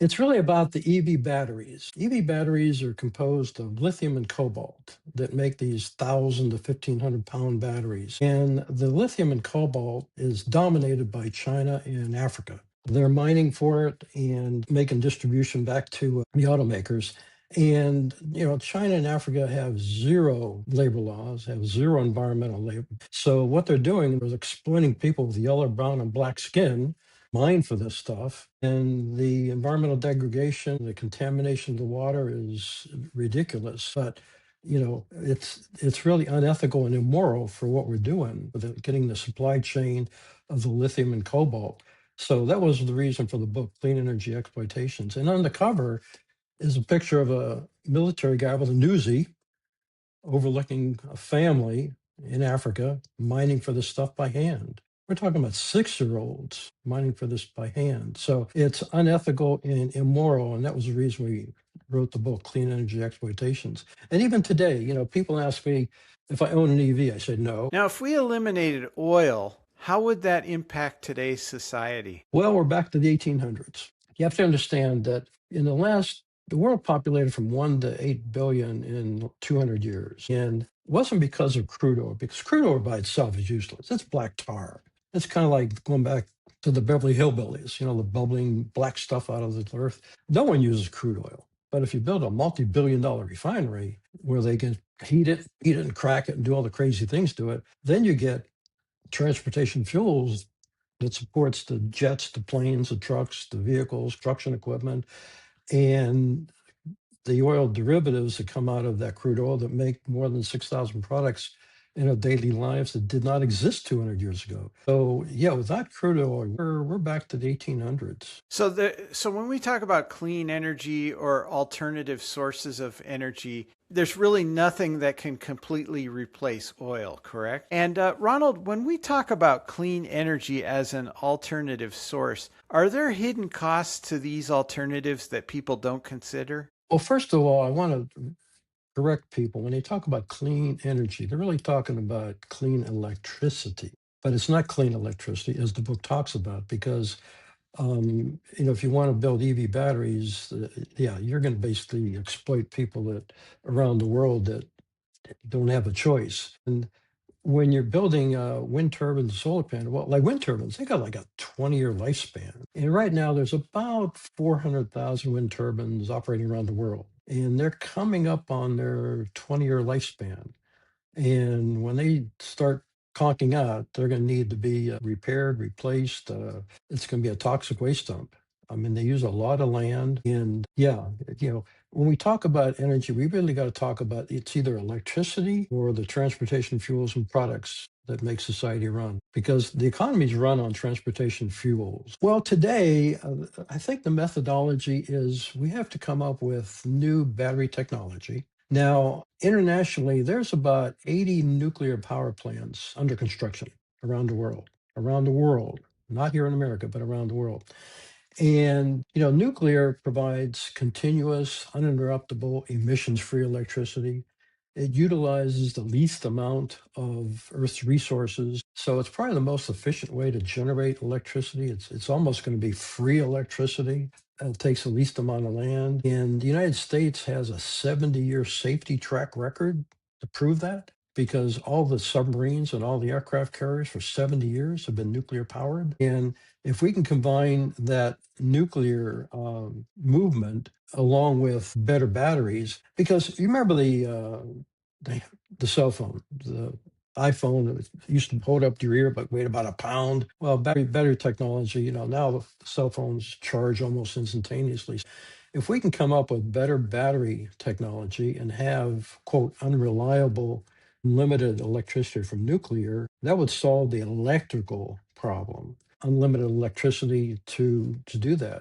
It's really about the EV batteries. EV batteries are composed of lithium and cobalt that make these 1,000 to 1,500 pound batteries. And the lithium and cobalt is dominated by China and Africa. They're mining for it and making distribution back to the automakers. And, China and Africa have zero labor laws, have zero environmental labor. So what they're doing is exploiting people with yellow, brown, and black skin mine for this stuff. And the environmental degradation, the contamination of the water is ridiculous. But it's really unethical and immoral for what we're doing with getting the supply chain of the lithium and cobalt. So that was the reason for the book, Clean Energy Exploitations. And on the cover is a picture of a military guy with a newsie overlooking a family in Africa mining for this stuff by hand. We're talking about 6-year-olds mining for this by hand. So it's unethical and immoral. And that was the reason we wrote the book, Clean Energy Exploitations. And even today, people ask me if I own an EV. I said no. Now, if we eliminated oil, how would that impact today's society? Well, we're back to the 1800s. You have to understand that the world populated from 1 to 8 billion in 200 years. And it wasn't because of crude oil, because crude oil by itself is useless. It's black tar. It's kind of like going back to the Beverly Hillbillies, the bubbling black stuff out of the earth. No one uses crude oil. But if you build a multi-billion-dollar refinery where they can heat it and crack it and do all the crazy things to it, then you get transportation fuels that supports the jets, the planes, the trucks, the vehicles, construction equipment, and the oil derivatives that come out of that crude oil that make more than 6,000 products in our daily lives that did not exist 200 years ago. So, yeah, without crude oil, we're back to the 1800s. So when we talk about clean energy or alternative sources of energy, there's really nothing that can completely replace oil, correct? And Ronald, when we talk about clean energy as an alternative source, are there hidden costs to these alternatives that people don't consider? Well, first of all, I want to correct people. When they talk about clean energy, they're really talking about clean electricity. But it's not clean electricity, as the book talks about, because if you want to build EV batteries, yeah, you're going to basically exploit people that around the world that don't have a choice. And when you're building wind turbines, solar panel, well, like wind turbines, they got like a 20-year lifespan. And right now, there's about 400,000 wind turbines operating around the world, and they're coming up on their 20-year lifespan. And when they start conking out, they're going to need to be repaired, replaced. It's going to be a toxic waste dump. I mean, they use a lot of land. And yeah, when we talk about energy, we really got to talk about it's either electricity or the transportation fuels and products that make society run, because the economies run on transportation fuels. Well, today, I think the methodology is we have to come up with new battery technology. Now, internationally, there's about 80 nuclear power plants under construction around the world, not here in America, but around the world. And, nuclear provides continuous, uninterruptible, emissions-free electricity. It utilizes the least amount of Earth's resources. So it's probably the most efficient way to generate electricity. It's almost going to be free electricity. It takes the least amount of land. And the United States has a 70-year safety track record to prove that, because all the submarines and all the aircraft carriers for 70 years have been nuclear powered. And if we can combine that nuclear movement along with better batteries, because you remember the, the cell phone, the iPhone that used to hold up to your ear but weighed about a pound. Well, battery technology, now the cell phones charge almost instantaneously. If we can come up with better battery technology and have, quote, unreliable, limited electricity from nuclear, that would solve the electrical problem. Unlimited electricity to do that.